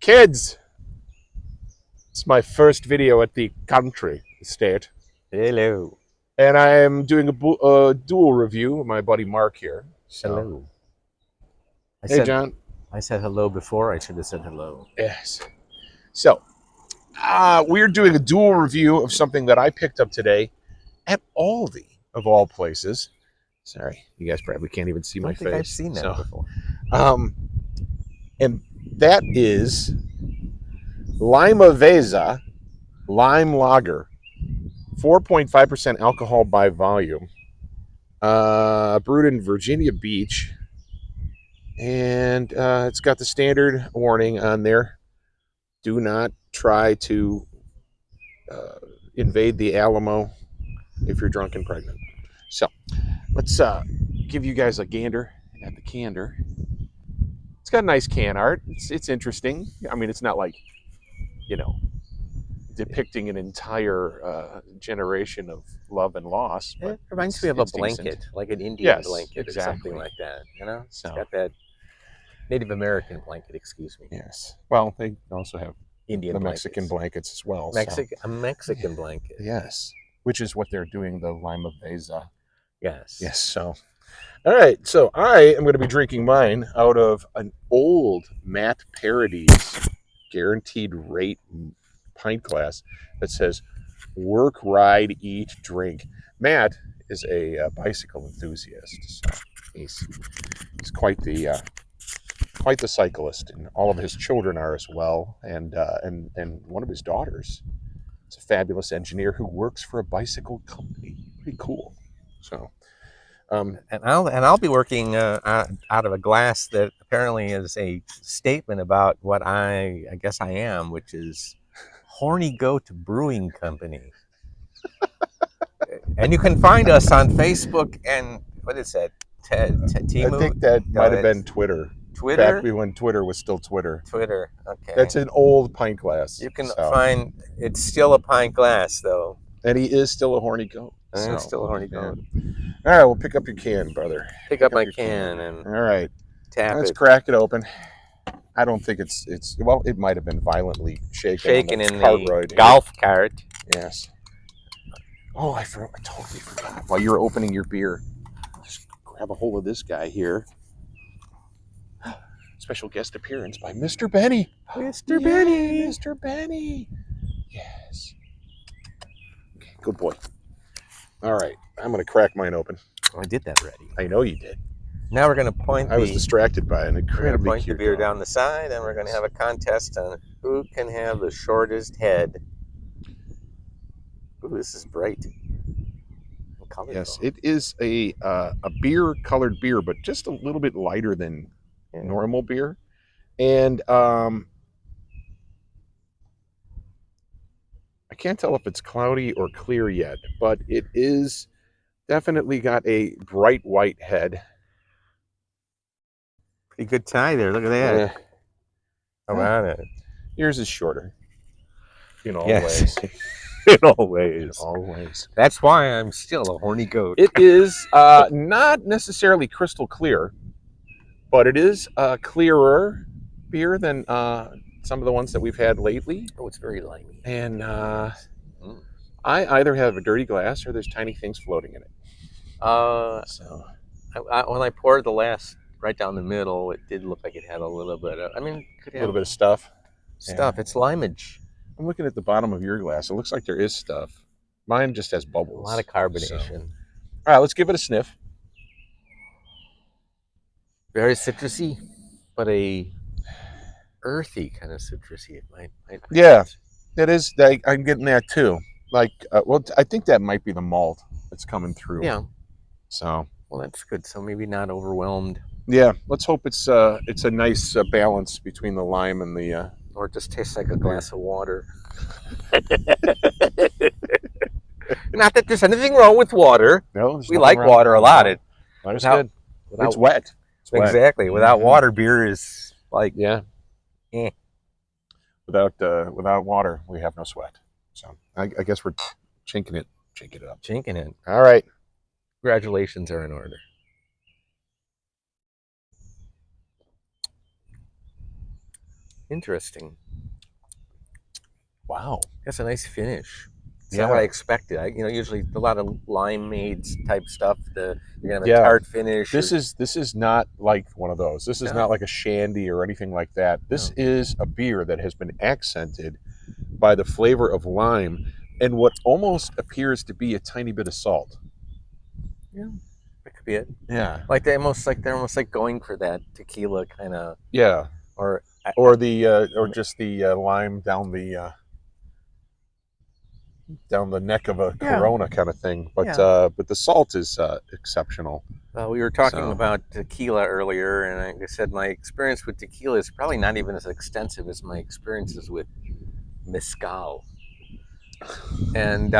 Kids, it's my first video at the country estate. Hello. And I'm doing a dual review with my buddy Mark here. So, Hello. hey, John. I said hello before. I should have said hello. Yes. So, we're doing a dual review of something that I picked up today at Aldi, of all places. Sorry, you guys probably can't even see my face. I've seen that before. And that is Limaveza Lime Lager, 4.5% alcohol by volume, brewed in Virginia Beach, and it's got the standard warning on there: do not try to invade the Alamo if you're drunk and pregnant. So let's give you guys a gander at the candor. It's got nice can art. It's interesting. I mean, it's not like, depicting an entire generation of love and loss. But it reminds me of a blanket, decent. Like an Indian blanket or something like that. It's got that Native American blanket. Excuse me. Yes. Well, they also have Indian Mexican blankets as well. A Mexican blanket. Yes. Which is what they're doing the Limaveza. Yes. Yes. So, all right. So I am going to be drinking mine out of an old Matt Parody's guaranteed rate pint glass that says work, ride, eat, drink. Matt is a bicycle enthusiast. So he's quite the cyclist, and all of his children are as well. And one of his daughters is a fabulous engineer who works for a bicycle company. Pretty cool. So, and I'll be working out of a glass that apparently is a statement about what I guess I am, which is Horny Goat Brewing Company. And you can find us on Facebook and what is that? I think that might have been Twitter. Back when Twitter was still Twitter. Twitter, okay. That's an old pint glass. You can find, it's still a pint glass, though. And he is still a horny goat. So, still a horny goat. All right, we'll pick up your can, brother. Pick up my can and all right. Let's crack it open. I don't think it's well, it might have been violently shaken in the golf cart. Yes. Oh, I totally forgot. While you were opening your beer, just grab a hold of this guy here. Special guest appearance by Mr. Benny. Mr. Benny. Mr. Benny. Yes. Okay, good boy. All right, I'm going to crack mine open. Oh, I did that already. I know you did. Now we're going to point. I was distracted by an incredibly point cute the beer dog. down the side, and we're going to have a contest on who can have the shortest head. Ooh, this is bright. Yes, it is a beer-colored beer, but just a little bit lighter than normal beer. And I can't tell if it's cloudy or clear yet, but it is definitely got a bright white head. Pretty good tie there. Look at that. Yeah. Around it. Yours is shorter. In all ways. In all ways. In all ways. That's why I'm still a horny goat. It is not necessarily crystal clear, but it is a clearer beer than some of the ones that we've had lately. Oh, it's very limey. And I either have a dirty glass or there's tiny things floating in it. When I poured the last right down the middle, it did look like it had a little bit of, could have a little bit of stuff. Stuff. Yeah. It's limage. I'm looking at the bottom of your glass. It looks like there is stuff. Mine just has bubbles. A lot of carbonation. So. All right, let's give it a sniff. Very citrusy, but a earthy kind of citrusy. It might yeah, it is. I'm getting that too. Like, I think that might be the malt that's coming through. Yeah. So. Well, that's good. So maybe not overwhelmed. Yeah, let's hope it's a nice balance between the lime and the. Or it just tastes like a glass of water. Not that there's anything wrong with water. No, we like water a lot. Water's good. It's wet. Exactly. Without water, beer is like Without water, we have no sweat. So I guess we're chinking it up. Chinking it. All right. Congratulations are in order. Interesting. Wow. That's a nice finish. It's not what I Yeah. expected. Usually a lot of limeades type stuff. You're gonna have a Yeah. tart finish. This is not like one of those. This is not No, like a shandy or anything like that. This no. is a beer that has been accented by the flavor of lime and what almost appears to be a tiny bit of salt. Yeah, that could be it. Yeah. They're almost like going for that tequila kind of, Yeah. or Or just the lime down the neck of a yeah, Corona kind of thing. yeah. But the salt is exceptional. We were talking So about tequila earlier, and like I said my experience with tequila is probably not even as extensive as my experiences with mezcal. And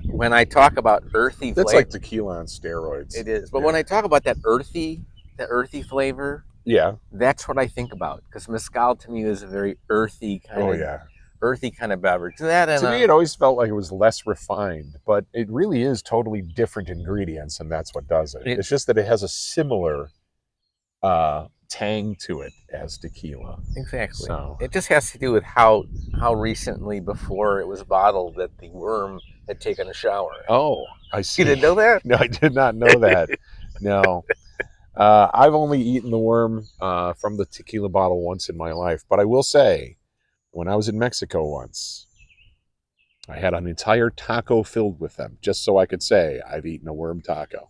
when I talk about earthy that's flavor, like tequila on steroids. it is. But when Yeah. I talk about that earthy flavor, Yeah. that's what I think about because mezcal to me is a very Oh yeah. earthy kind of beverage. That and To me, it always felt like it was less refined, but it really is totally different ingredients, and that's what does it. it It's just that it has a similar tang to it as tequila. exactly. So, It just has to do with how recently before it was bottled that the worm had taken a shower. oh, I You see. didn't know that? No, I did not know that. No, I've only eaten the worm from the tequila bottle once in my life, but I will say, when I was in Mexico once, I had an entire taco filled with them just so I could say I've eaten a worm taco.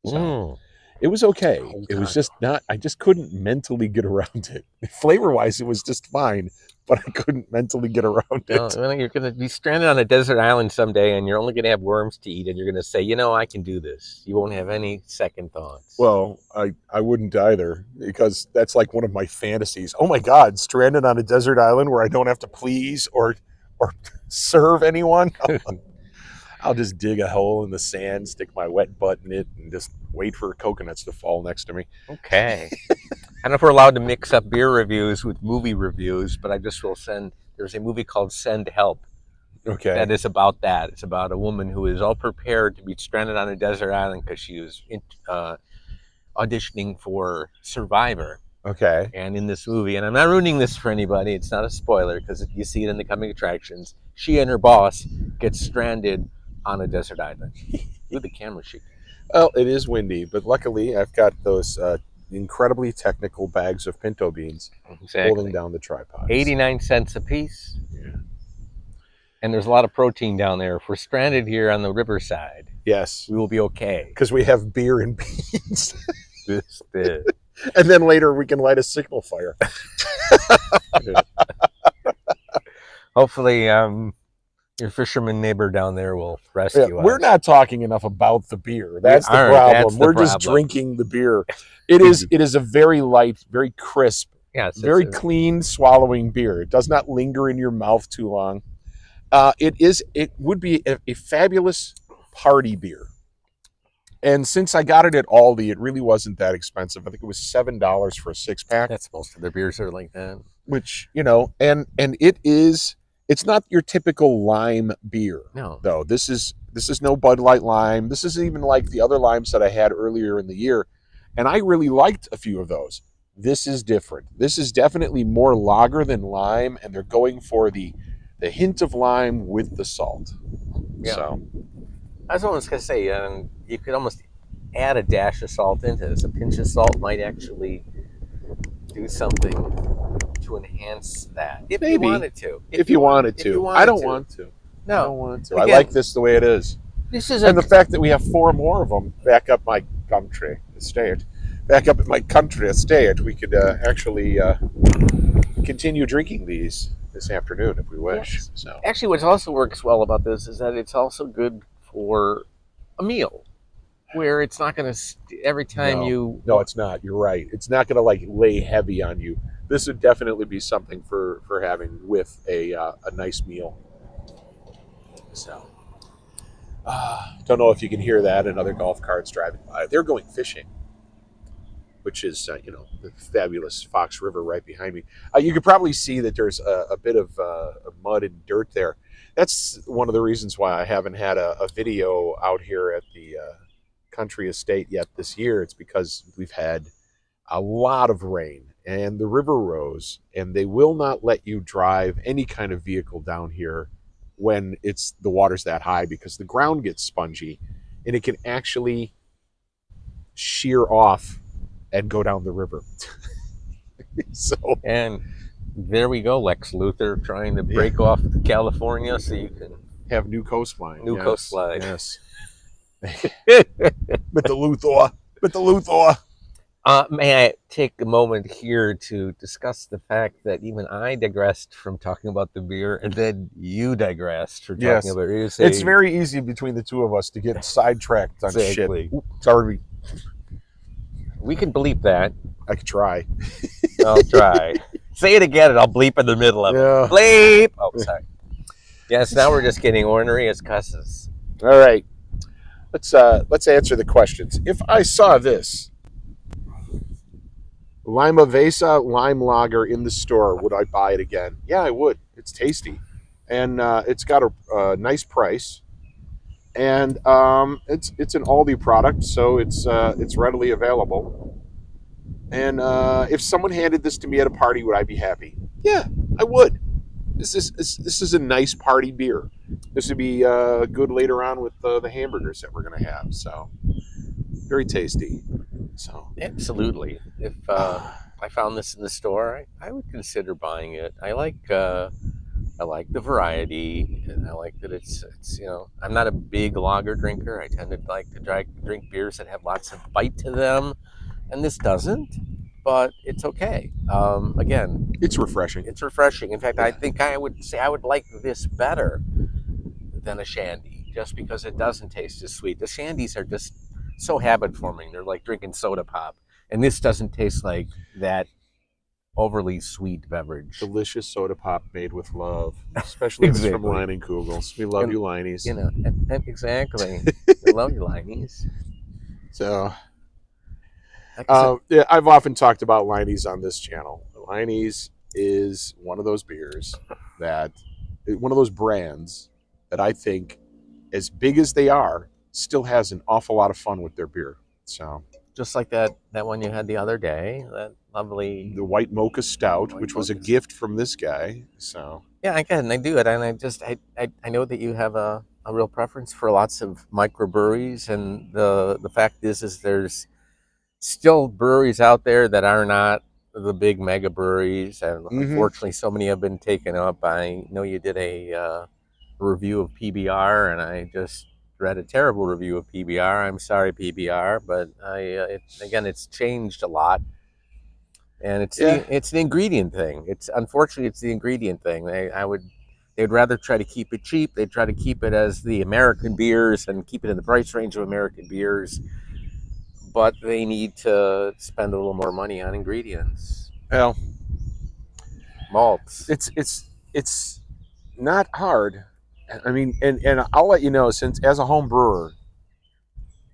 So Mm. it was okay. Whole It was taco. just not, I just couldn't mentally get around it. Flavor wise, it was just fine, but I couldn't mentally get around No, it. you're going to be stranded on a desert island someday, and you're only going to have worms to eat, and you're going to say, I can do this. You won't have any second thoughts. Well, I wouldn't either because that's like one of my fantasies. Oh my God, stranded on a desert island where I don't have to please or serve anyone. I'll just dig a hole in the sand, stick my wet butt in it, and just wait for coconuts to fall next to me. Okay. I don't know if we're allowed to mix up beer reviews with movie reviews, but I just will send. There's a movie called Send Help Okay. that is about that. It's about a woman who is all prepared to be stranded on a desert island because she was auditioning for Survivor. Okay. And in this movie, and I'm not ruining this for anybody, it's not a spoiler because you see it in the coming attractions, she and her boss get stranded on a desert island. Ooh, the camera shaking. Well, it is windy, but luckily I've got those incredibly technical bags of pinto beans holding Exactly. down the tripod. 89 cents a piece. Yeah. And there's a lot of protein down there. If we're stranded here on the riverside, Yes, we will be okay. because we have beer and beans, This, and then later we can light a signal fire. hopefully, your fisherman neighbor down there will Yeah, rescue we're us. not talking enough about the beer. We That's the aren't. That's problem. the We're just problem. drinking the beer. It is a very light, very crisp, Yes, very clean swallowing beer. It does not linger in your mouth too long. It would be a fabulous party beer. And since I got it at Aldi, it really wasn't that expensive. I think it was $7 for a 6 pack, that's most of their beers are like that. which and it's not your typical lime beer No. though. This is no Bud Light lime. This isn't even like the other limes that I had earlier in the year, and I really liked a few of those. This is different. This is definitely more lager than lime, and they're going for the hint of lime with the salt. Yeah. So I was almost going to say, you could almost add a dash of salt into this. A pinch of salt might actually do something to enhance that. If you maybe wanted to. if you wanted If you to, I wanted don't to. want to. I No. don't want to. I Again, like this the way it is. this is And the fact that we have four more of them back up my country estate, back up at my country estate, we could actually continue drinking these this afternoon if we wish. Yes. So Actually, what also works well about this is that it's also good for a meal, where it's not going to every time no, it's not. You're right. It's not going to like lay heavy on you. This would definitely be something for having with a nice meal. So don't know if you can hear that and other golf carts driving by. They're going fishing, which is the fabulous Fox River right behind me. You could probably see that there's a bit of mud and dirt there. That's one of the reasons why I haven't had a video out here at the country estate yet this year. It's because we've had a lot of rain, and the river rose, and they will not let you drive any kind of vehicle down here when the water's that high, because the ground gets spongy and it can actually shear off and go down the river. So And there we go, Lex Luthor trying to yeah, break off California so you can have new coastline. new Yes, coastline. yes. But the Luthor. May I take a moment here to discuss the fact that even I digressed from talking about the beer, and then you digressed from talking Yes, about it. it's very easy between the two of us to get sidetracked on Exactly. shit. Oop, sorry, We can bleep that. I could try. I'll try. Say it again, and I'll bleep in the middle of Yeah. it. Bleep. Oh, sorry. Yes, now we're just getting ornery as cusses. All right, let's answer the questions. If I saw this Limaveza lime lager in the store, would I buy it again? Yeah, I would. It's tasty, and it's got a nice price, and it's an Aldi product, so it's readily available. And if someone handed this to me at a party, would I be happy? Yeah, I would. This is a nice party beer. This would be good later on with the hamburgers that we're gonna have. So very tasty. So Absolutely. If I found this in the store, I would consider buying it. I like the variety, and I like that it's I'm not a big lager drinker. I tend to like to drink beers that have lots of bite to them, and this doesn't, but it's okay. Again, it's refreshing. it's refreshing. In fact, I Yeah. think I would say I would like this better than a shandy, just because it doesn't taste as sweet. The shandies are just so habit forming. They're like drinking soda pop, and this doesn't taste like that overly sweet beverage. Delicious soda pop made with love, especially if it's from Exactly. Line and Kugels. We love And, you, Liney's. exactly. I love you, Liney's. So, Like I said, yeah, I've often talked about Liney's on this channel. Liney's is one of those beers that, one of those brands that I think, as big as they are, still has an awful lot of fun with their beer. So, just like that one you had the other day, that lovely. the White Mocha Stout, which was a Mocha. gift from this guy. So, Yeah, I can. I do it, and I know that you have a real preference for lots of microbreweries, and the fact is there's still breweries out there that are not the big mega breweries, and mm-hmm. unfortunately, so many have been taken up. I know you did a review of PBR, and I just read a terrible review of PBR. I'm sorry, PBR, but again, it's changed a lot, and Yeah. it's the ingredient thing. It's unfortunately it's the ingredient thing. They'd rather try to keep it cheap. They'd try to keep it as the American beers and keep it in the price range of American beers, but they need to spend a little more money on ingredients, Well, malts. it's not hard. I mean, and I'll let you know, since as a home brewer,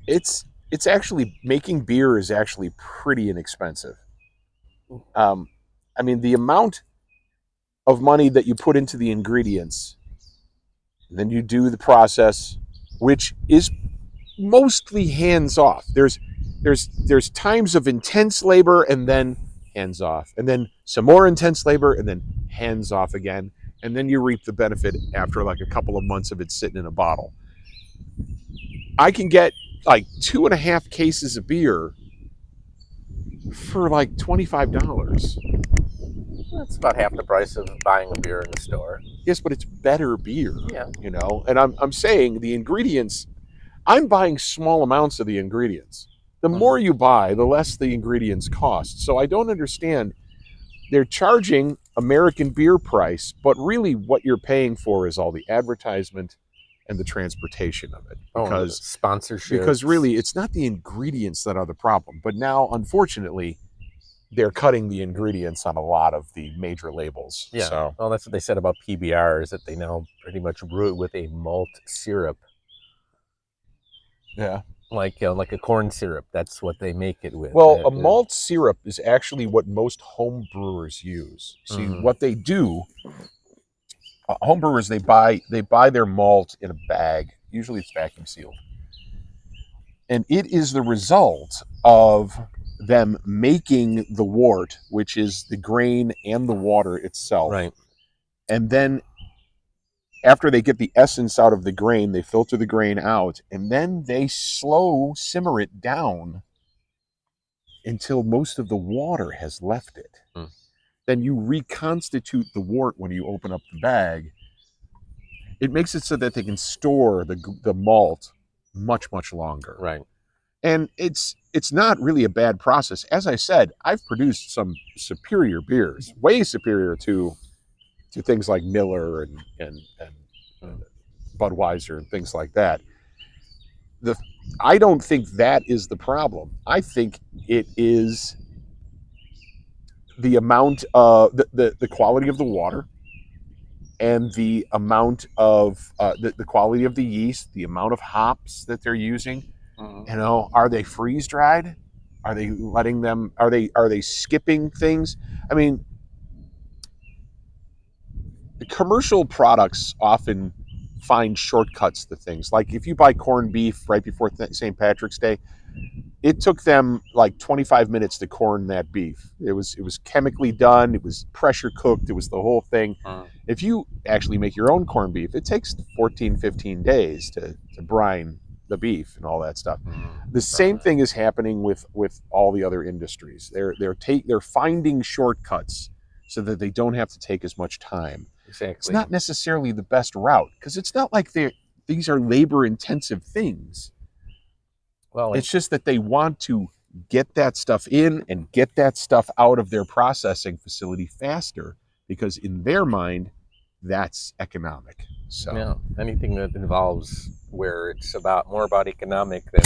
it's actually, making beer is actually pretty inexpensive. Um, I mean, the amount of money that you put into the ingredients, and then you do the process, which is mostly hands off. There's times of intense labor, and then hands off, and then some more intense labor, and then hands off again, and then you reap the benefit after like a couple of months of it sitting in a bottle. I can get like 2.5 cases of beer for like $25. That's about half the price of buying a beer in the store. Yes, but it's better beer. Yeah. And I'm saying the ingredients, I'm buying small amounts of the ingredients. The more you buy, the less the ingredients cost. So I don't understand. They're charging American beer price, but really what you're paying for is all the advertisement and the transportation of it. Because sponsorship. Because really, it's not the ingredients that are the problem. But now, unfortunately, they're cutting the ingredients on a lot of the major labels. Yeah. So, well, that's what they said about PBR, is that they now pretty much brew it with a malt syrup. yeah. Like a corn syrup. That's what they make it with. Well, a malt syrup is actually what most home brewers use. See, Mhm. what they do, home brewers, they buy their malt in a bag. Usually, it's vacuum sealed, and it is the result of them making the wort, which is the grain and the water itself. Right. And then after they get the essence out of the grain, they filter the grain out, and then they slow simmer it down until most of the water has left it. Mm. Then you reconstitute the wort when you open up the bag. It makes it so that they can store the malt much, much longer. Right. And it's not really a bad process. As I said, I've produced some superior beers, way superior to things like Miller and Budweiser and things like that. I don't think that is the problem. I think it is the amount of the quality of the water and the amount of the quality of the yeast, the amount of hops that they're using. You know, are they freeze dried? Are they letting them? Are they skipping things? I mean, the commercial products often find shortcuts to things. Like if you buy corned beef right before St. Patrick's Day, it took them like 25 minutes to corn that beef. It was chemically done. It was pressure cooked. It was the whole thing. If you actually make your own corned beef, it takes 14, 15 days to brine the beef and all that stuff. The same thing is happening with all the other industries. They're finding shortcuts so that they don't have to take as much time. Exactly. It's not necessarily the best route because it's not like these are labor intensive things. Well, it's just that they want to get that stuff in and get that stuff out of their processing facility faster because in their mind, that's economic. So yeah, anything that involves where it's more about economic than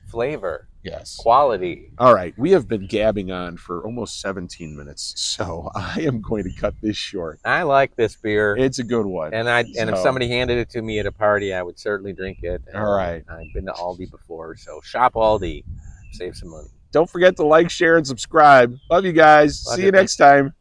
flavor. Yes. Quality. All right. We have been gabbing on for almost 17 minutes, so I am going to cut this short. I like this beer. It's a good one. And if somebody handed it to me at a party, I would certainly drink it. And all right. I've been to Aldi before, so shop Aldi. Save some money. Don't forget to like, share, and subscribe. Love you guys. See you next time.